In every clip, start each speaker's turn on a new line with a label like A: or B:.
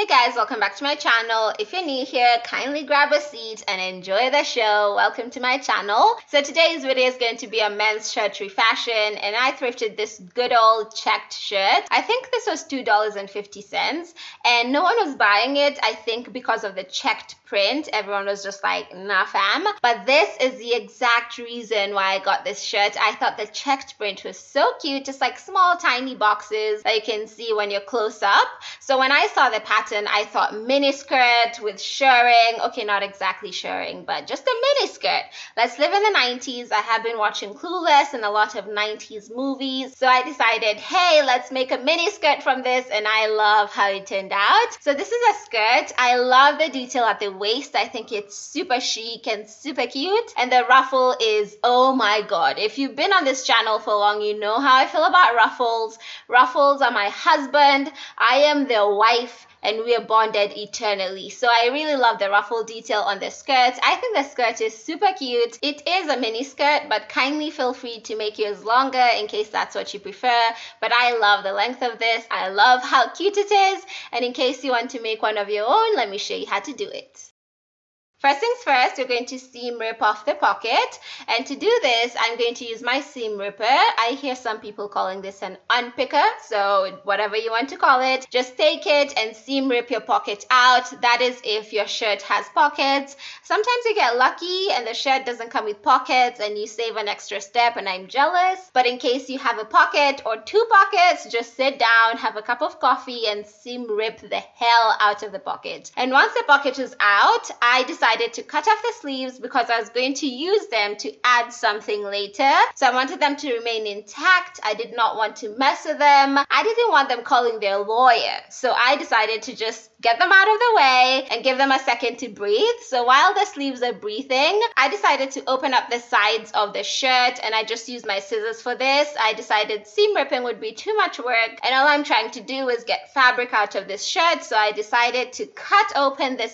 A: Hey guys, welcome back to my channel. If you're new here, kindly grab a seat and enjoy the show. Welcome to my channel. So today's video is going to be a men's shirt refashion, and I thrifted this good old checked shirt. I think this was $2.50 and no one was buying it. I think because of the checked print, everyone was just like, nah fam. But this is the exact reason why I got this shirt. I thought the checked print was so cute, just like small tiny boxes that you can see when you're close up. So when I saw the pattern, I thought mini skirt with shirring. Okay, not exactly shirring, but just a mini skirt. Let's live in the 90s. I have been watching Clueless and a lot of 90s movies. So I decided, hey, let's make a mini skirt from this, and I love how it turned out. So this is a skirt. I love the detail at the waist. I think it's super chic and super cute. And the ruffle is, oh my god. If you've been on this channel for long, you know how I feel about ruffles. Ruffles are my husband. I am their wife, and we are bonded eternally. So I really love the ruffle detail on the skirt. I think the skirt is super cute. It is a mini skirt, but kindly feel free to make yours longer in case that's what you prefer. But I love the length of this. I love how cute it is. And in case you want to make one of your own, let me show you how to do it. First things first, you're going to seam rip off the pocket, and to do this, I'm going to use my seam ripper. I hear some people calling this an unpicker, so whatever you want to call it, just take it and seam rip your pocket out. That is if your shirt has pockets. Sometimes you get lucky and the shirt doesn't come with pockets and you save an extra step, and I'm jealous. But in case you have a pocket or two pockets, just sit down, have a cup of coffee, and seam rip the hell out of the pocket. And once the pocket is out, I decided to cut off the sleeves because I was going to use them to add something later. So I wanted them to remain intact. I did not want to mess with them. I didn't want them calling their lawyer. So I decided to just get them out of the way and give them a second to breathe. So while the sleeves are breathing, I decided to open up the sides of the shirt, and I just used my scissors for this. I decided seam ripping would be too much work, and all I'm trying to do is get fabric out of this shirt. So I decided to cut open the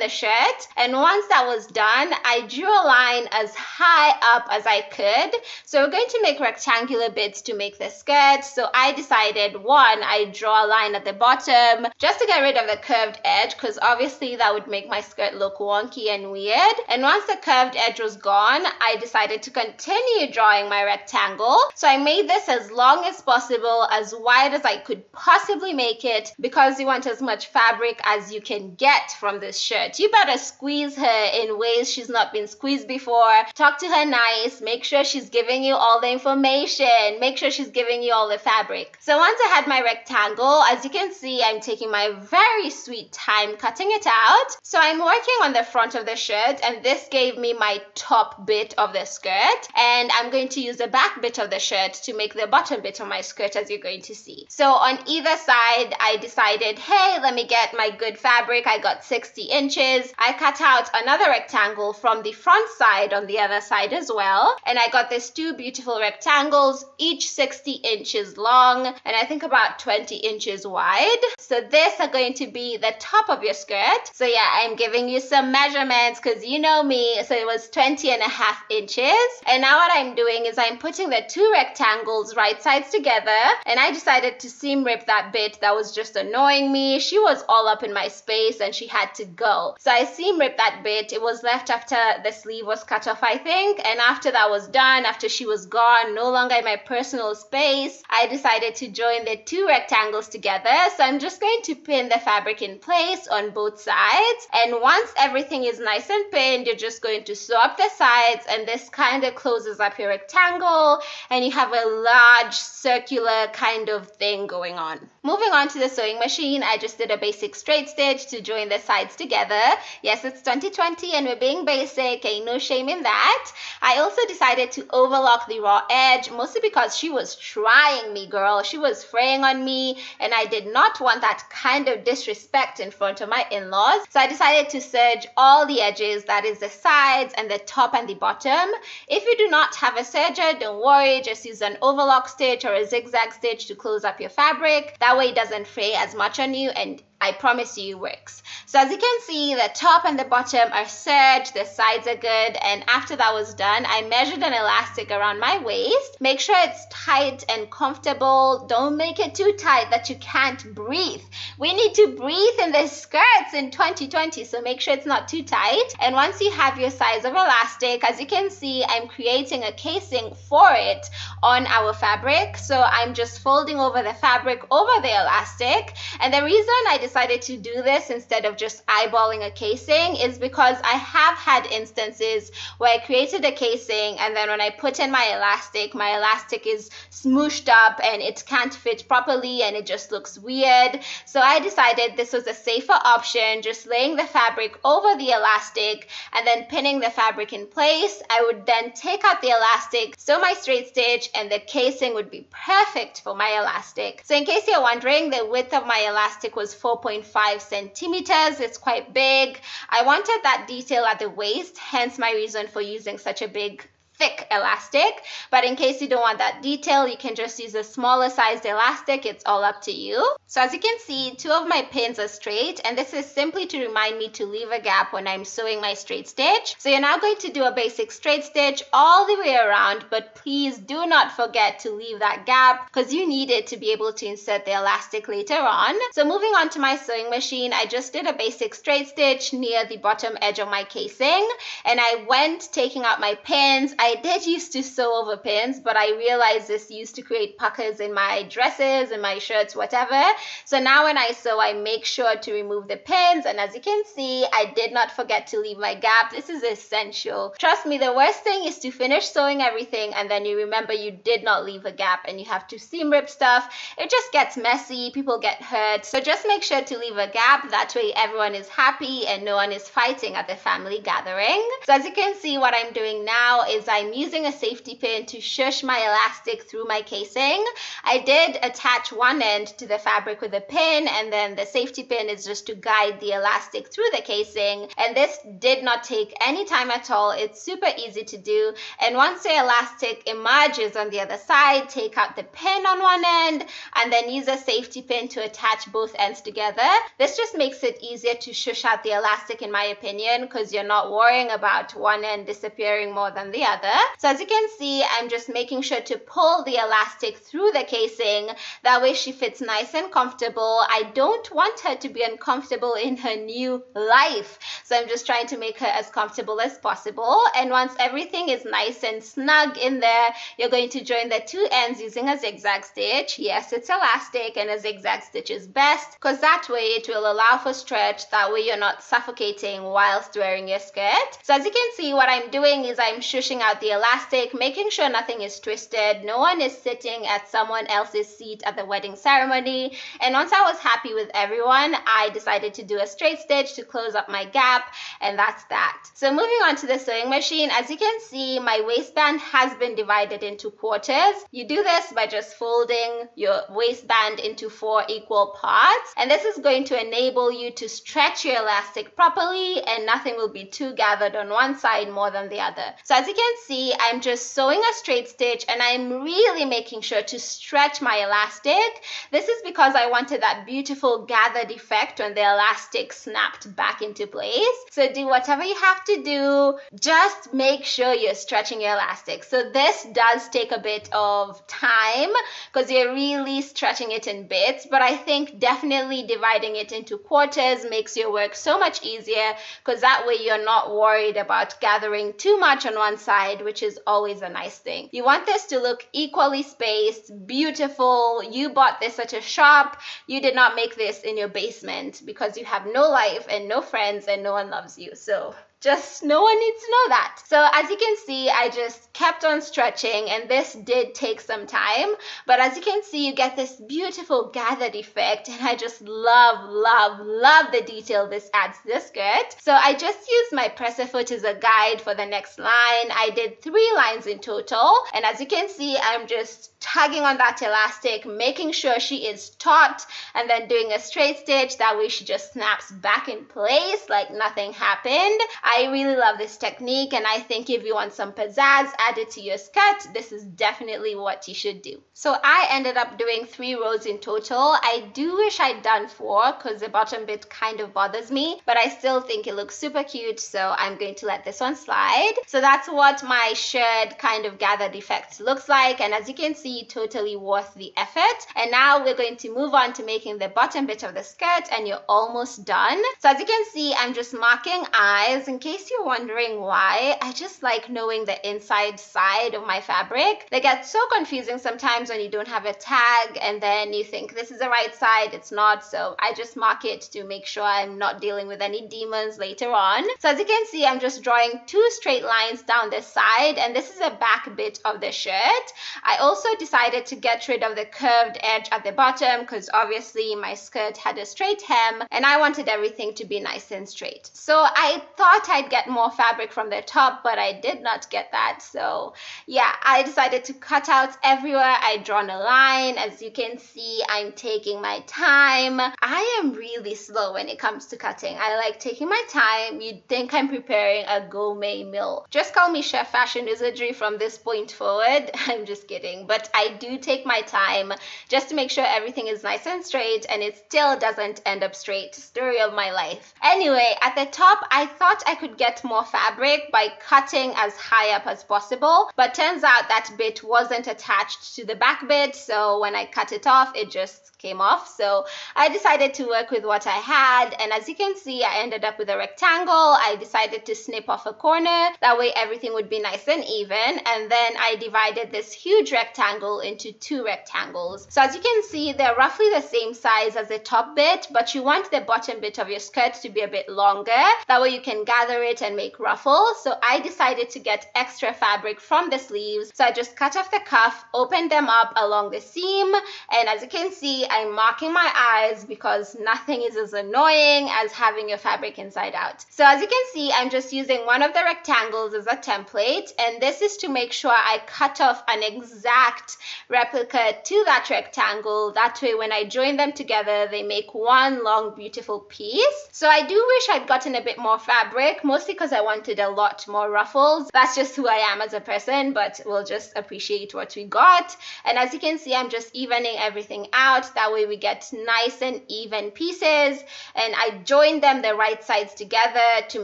A: shirt. And once that was done, I drew a line as high up as I could. So we're going to make rectangular bits to make the skirt. So I decided, one, I draw a line at the bottom just to get rid of the curved edge, because obviously that would make my skirt look wonky and weird. And once the curved edge was gone, I decided to continue drawing my rectangle. So I made this as long as possible, as wide as I could possibly make it, because you want as much fabric as you can get from this shirt. You better squeeze her in ways she's not been squeezed before. Talk to her nice. Make sure she's giving you all the information. Make sure she's giving you all the fabric. So once I had my rectangle, as you can see, I'm taking my very sweet time cutting it out. So I'm working on the front of the shirt, and this gave me my top bit of the skirt, and I'm going to use the back bit of the shirt to make the bottom bit of my skirt, as you're going to see. So on either side, I decided, hey, let me get my good fabric. I got 60 inches. I cut out another rectangle from the front side on the other side as well. And I got these two beautiful rectangles, each 60 inches long, and I think about 20 inches wide. So this are going to be the top of your skirt. So yeah, I'm giving you some measurements because you know me. So it was 20.5 inches. And now what I'm doing is I'm putting the two rectangles right sides together, and I decided to seam rip that bit that was just annoying me. She was all up in my space and she had to go. So I seam ripped that bit. It was left after the sleeve was cut off, I think. And after that was done, after she was gone, no longer in my personal space, I decided to join the two rectangles together. So I'm just going to pin the fabric in place on both sides. And once everything is nice and pinned, you're just going to sew up the sides, and this kind of closes up your rectangle, and you have a large circular kind of thing going on. Moving on to the sewing machine, I just did a basic straight stitch to join the sides together. Yes, it's 2020 and we're being basic, ain't no shame in that. I also decided to overlock the raw edge, mostly because she was trying me, girl. She was fraying on me, and I did not want that kind of disrespect in front of my in-laws. So I decided to serge all the edges, that is the sides and the top and the bottom. If you do not have a serger, don't worry, just use an overlock stitch or a zigzag stitch to close up your fabric. That way it doesn't fray as much on you, and I promise you it works. So as you can see, the top and the bottom are serged, the sides are good, and after that was done, I measured an elastic around my waist. Make sure it's tight and comfortable. Don't make it too tight that you can't breathe. We need to breathe in the skirts in 2020, so make sure it's not too tight. And once you have your size of elastic, as you can see, I'm creating a casing for it on our fabric. So I'm just folding over the fabric over the elastic. And the reason I decided to do this instead of just eyeballing a casing is because I have had instances where I created a casing and then when I put in my elastic is smooshed up and it can't fit properly and it just looks weird. So I decided this was a safer option, just laying the fabric over the elastic and then pinning the fabric in place. I would then take out the elastic, sew my straight stitch, and the casing would be perfect for my elastic. So in case you're wondering, the width of my elastic was 4.5 centimeters. It's quite big. I wanted that detail at the waist, hence my reason for using such a big thick elastic. But in case you don't want that detail, you can just use a smaller sized elastic. It's all up to you. So as you can see, 2 of my pins are straight, and this is simply to remind me to leave a gap when I'm sewing my straight stitch. So you're now going to do a basic straight stitch all the way around, but please do not forget to leave that gap because you need it to be able to insert the elastic later on. So moving on to my sewing machine, I just did a basic straight stitch near the bottom edge of my casing, and I went taking out my pins. I did used to sew over pins, but I realized this used to create puckers in my dresses and my shirts, whatever. So now when I sew, I make sure to remove the pins, and as you can see, I did not forget to leave my gap. This is essential. Trust me, the worst thing is to finish sewing everything and then you remember you did not leave a gap and you have to seam rip stuff. It just gets messy, people get hurt. So just make sure to leave a gap. That way everyone is happy and no one is fighting at the family gathering. So as you can see, what I'm doing now is I'm using a safety pin to shush my elastic through my casing. I did attach one end to the fabric with a pin, and then the safety pin is just to guide the elastic through the casing. And this did not take any time at all. It's super easy to do. And once the elastic emerges on the other side, take out the pin on one end and then use a safety pin to attach both ends together. This just makes it easier to shush out the elastic, in my opinion, because you're not worrying about one end disappearing more than the other. So as you can see, I'm just making sure to pull the elastic through the casing. That way she fits nice and comfortable. I don't want her to be uncomfortable in her new life. So I'm just trying to make her as comfortable as possible. And once everything is nice and snug in there, you're going to join the 2 ends using a zigzag stitch. Yes, it's elastic and a zigzag stitch is best because that way it will allow for stretch. That way you're not suffocating whilst wearing your skirt. So as you can see, what I'm doing is I'm shushing out the elastic, making sure nothing is twisted. No one is sitting at someone else's seat at the wedding ceremony. And once I was happy with everyone, I decided to do a straight stitch to close up my gap, and that's that. So moving on to the sewing machine, as you can see, my waistband has been divided into quarters. You do this by just folding your waistband into 4 equal parts, and this is going to enable you to stretch your elastic properly and nothing will be too gathered on one side more than the other. So as you can see, I'm just sewing a straight stitch and I'm really making sure to stretch my elastic. This is because I wanted that beautiful gathered effect when the elastic snapped back into place. So do whatever you have to do, just make sure you're stretching your elastic. So this does take a bit of time because you're really stretching it in bits, but I think definitely dividing it into quarters makes your work so much easier because that way you're not worried about gathering too much on one side, which is always a nice thing. You want this to look equally spaced, beautiful. You bought this at a shop. You did not make this in your basement because you have no life and no friends and no one loves you. So just no one needs to know that. So as you can see, I just kept on stretching and this did take some time. But as you can see, you get this beautiful gathered effect and I just love the detail this adds to the skirt. So I just used my presser foot as a guide for the next line. I did 3 lines in total. And as you can see, I'm just tugging on that elastic, making sure she is taut and then doing a straight stitch. That way she just snaps back in place like nothing happened. I really love this technique, and I think if you want some pizzazz added to your skirt, this is definitely what you should do. So I ended up doing 3 rows in total. I do wish I'd done 4 because the bottom bit kind of bothers me, but I still think it looks super cute, so I'm going to let this one slide. So that's what my shirt kind of gathered effect looks like, and as you can see, totally worth the effort. And now we're going to move on to making the bottom bit of the skirt, and you're almost done. So as you can see, I'm just marking eyes. In case you're wondering why, I just like knowing the inside side of my fabric. They get so confusing sometimes when you don't have a tag and then you think this is the right side, it's not. So I just mark it to make sure I'm not dealing with any demons later on. So as you can see, I'm just drawing 2 straight lines down this side, and this is a back bit of the shirt. I also decided to get rid of the curved edge at the bottom because obviously my skirt had a straight hem and I wanted everything to be nice and straight. So I thought I'd get more fabric from the top, but I did not get that. So yeah, I decided to cut out everywhere. I'd drawn a line. As you can see, I'm taking my time. I am really slow when it comes to cutting. I like taking my time. You'd think I'm preparing a gourmet meal. Just call me Chef Fashion Wizardry from this point forward. I'm just kidding, but I do take my time just to make sure everything is nice and straight, and it still doesn't end up straight. Story of my life. Anyway, at the top, I thought I could get more fabric by cutting as high up as possible, but turns out that bit wasn't attached to the back bit, so when I cut it off, it just came off. So I decided to work with what I had, and as you can see, I ended up with a rectangle. I decided to snip off a corner, that way everything would be nice and even, and then I divided this huge rectangle into 2 rectangles. So as you can see, they're roughly the same size as the top bit, but you want the bottom bit of your skirt to be a bit longer, that way you can gather it and make ruffles. So I decided to get extra fabric from the sleeves, so I just cut off the cuff, opened them up along the seam, and as you can see, I'm marking my eyes because nothing is as annoying as having your fabric inside out. So as you can see, I'm just using one of the rectangles as a template, and this is to make sure I cut off an exact replica to that rectangle. That way when I join them together, they make one long beautiful piece. So I do wish I'd gotten a bit more fabric, mostly because I wanted a lot more ruffles. That's just who I am as a person, but we'll just appreciate what we got. And as you can see, I'm just evening everything out. That way we get nice and even pieces, and I join them the right sides together to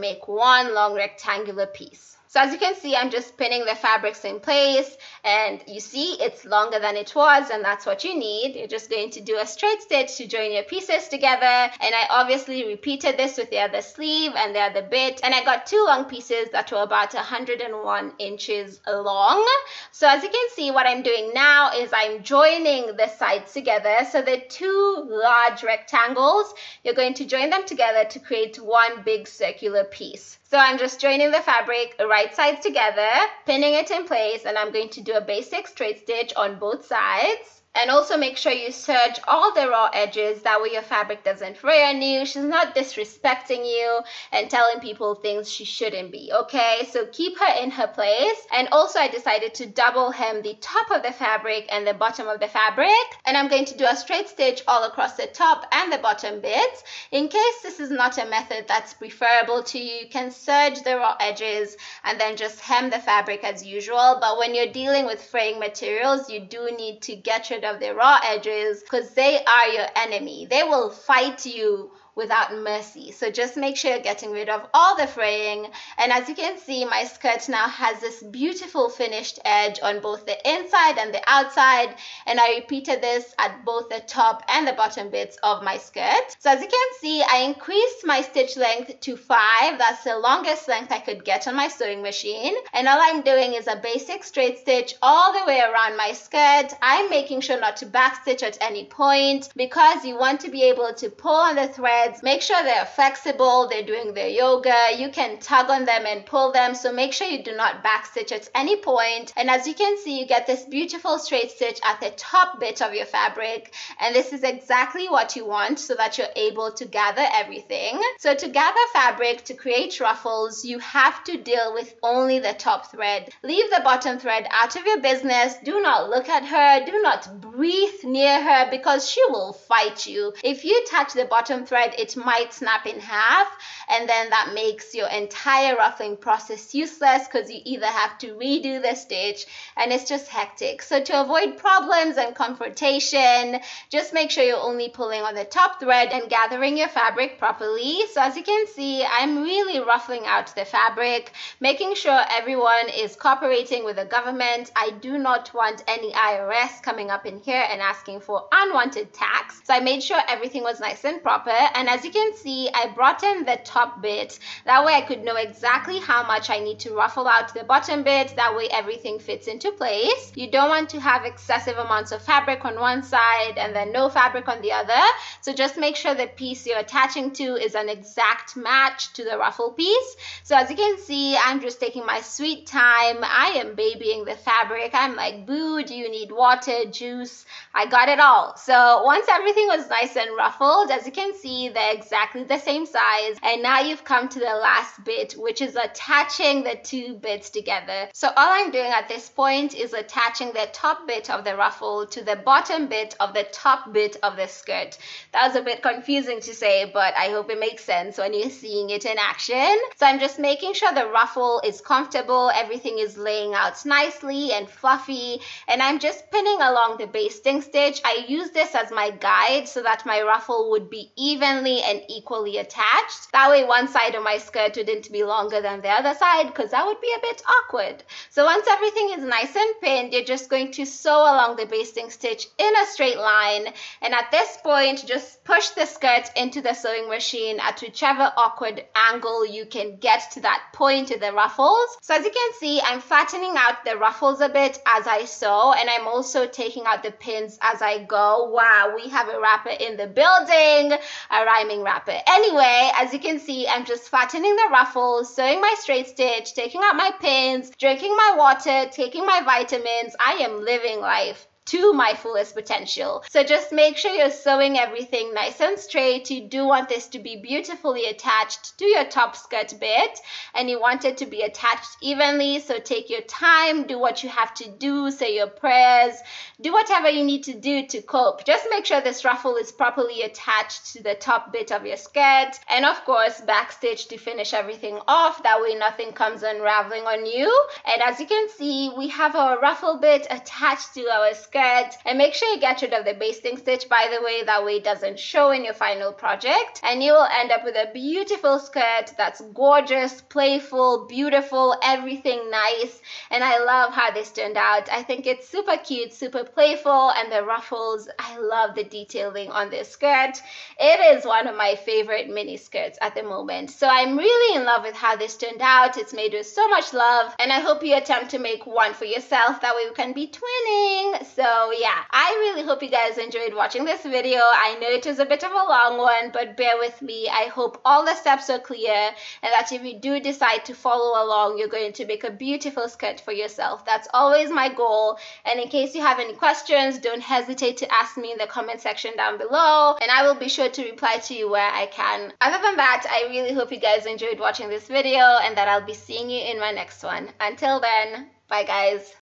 A: make one long rectangular piece. So as you can see, I'm just pinning the fabrics in place, and you see it's longer than it was, and that's what you need. You're just going to do a straight stitch to join your pieces together, and I obviously repeated this with the other sleeve and the other bit, and I got 2 long pieces that were about 101 inches long. So as you can see, what I'm doing now is I'm joining the sides together. So the 2 large rectangles, you're going to join them together to create one big circular piece. So I'm just joining the fabric right sides together, pinning it in place, and I'm going to do a basic straight stitch on both sides. And also make sure you serge all the raw edges, that way your fabric doesn't fray on you. She's not disrespecting you and telling people things she shouldn't be, okay? So keep her in her place. And also I decided to double hem the top of the fabric and the bottom of the fabric. And I'm going to do a straight stitch all across the top and the bottom bits. In case this is not a method that's preferable to you, you can serge the raw edges and then just hem the fabric as usual. But when you're dealing with fraying materials, you do need to get rid of the raw edges because they are your enemy. They will fight you without mercy. So just make sure you're getting rid of all the fraying. And as you can see, my skirt now has this beautiful finished edge on both the inside and the outside. And I repeated this at both the top and the bottom bits of my skirt. So as you can see, I increased my stitch length to 5. That's the longest length I could get on my sewing machine. And all I'm doing is a basic straight stitch all the way around my skirt. I'm making sure not to backstitch at any point because you want to be able to pull on the thread. Make sure they're flexible, they're doing their yoga. You can tug on them and pull them, so make sure you do not backstitch at any point. And as you can see, you get this beautiful straight stitch at the top bit of your fabric, and this is exactly what you want so that you're able to gather everything. So to gather fabric to create ruffles, you have to deal with only the top thread. Leave the bottom thread out of your business. Do not look at her, do not breathe near her because she will fight you. If you touch the bottom thread skirt, it might snap in half, and then that makes your entire ruffling process useless because you either have to redo the stitch, and it's just hectic. So to avoid problems and confrontation, just make sure you're only pulling on the top thread and gathering your fabric properly. So as you can see, I'm really ruffling out the fabric, making sure everyone is cooperating with the government. I do not want any IRS coming up in here and asking for unwanted tax. So I made sure everything was nice and proper. And as you can see, I brought in the top bit. That way I could know exactly how much I need to ruffle out the bottom bit. That way everything fits into place. You don't want to have excessive amounts of fabric on one side and then no fabric on the other. So just make sure the piece you're attaching to is an exact match to the ruffle piece. So as you can see, I'm just taking my sweet time. I am babying the fabric. I'm like, boo, do you need water, juice? I got it all. So once everything was nice and ruffled, as you can see, they're exactly the same size. And now you've come to the last bit, which is attaching the two bits together. So all I'm doing at this point is attaching the top bit of the ruffle to the bottom bit of the top bit of the skirt. That was a bit confusing to say, but I hope it makes sense when you're seeing it in action. So I'm just making sure the ruffle is comfortable, everything is laying out nicely and fluffy, and I'm just pinning along the basting stitch. I use this as my guide so that my ruffle would be evenly and equally attached. That way one side of my skirt wouldn't be longer than the other side, because that would be a bit awkward. So once everything is nice and pinned, you're just going to sew along the basting stitch in a straight line, and at this point just push the skirt into the sewing machine at whichever awkward angle you can get to that point of the ruffles. So as you can see, I'm flattening out the ruffles a bit as I sew, and I'm also taking out the pins as I go. Wow, we have a wrapper in the building, a rhyming wrapper. Anyway, as you can see, I'm just flattening the ruffles, sewing my straight stitch, taking out my pins, drinking my water, taking my vitamins. I am living life to my fullest potential. So just make sure you're sewing everything nice and straight. You do want this to be beautifully attached to your top skirt bit, and you want it to be attached evenly. So take your time, do what you have to do, say your prayers, do whatever you need to do to cope. Just make sure this ruffle is properly attached to the top bit of your skirt, and of course backstitch to finish everything off. That way nothing comes unraveling on you. And as you can see, we have our ruffle bit attached to our skirt. And make sure you get rid of the basting stitch, by the way, that way it doesn't show in your final project, and you will end up with a beautiful skirt that's gorgeous, playful, beautiful, everything nice. And I love how this turned out. I think it's super cute, super playful, and the ruffles, I love the detailing on this skirt. It is one of my favorite mini skirts at the moment. So I'm really in love with how this turned out. It's made with so much love, and I hope you attempt to make one for yourself. That way we can be twinning. So yeah, I really hope you guys enjoyed watching this video. I know it was a bit of a long one, but bear with me. I hope all the steps are clear, and that if you do decide to follow along, you're going to make a beautiful skirt for yourself. That's always my goal. And in case you have any questions, don't hesitate to ask me in the comment section down below, and I will be sure to reply to you where I can. Other than that, I really hope you guys enjoyed watching this video, and that I'll be seeing you in my next one. Until then, bye guys.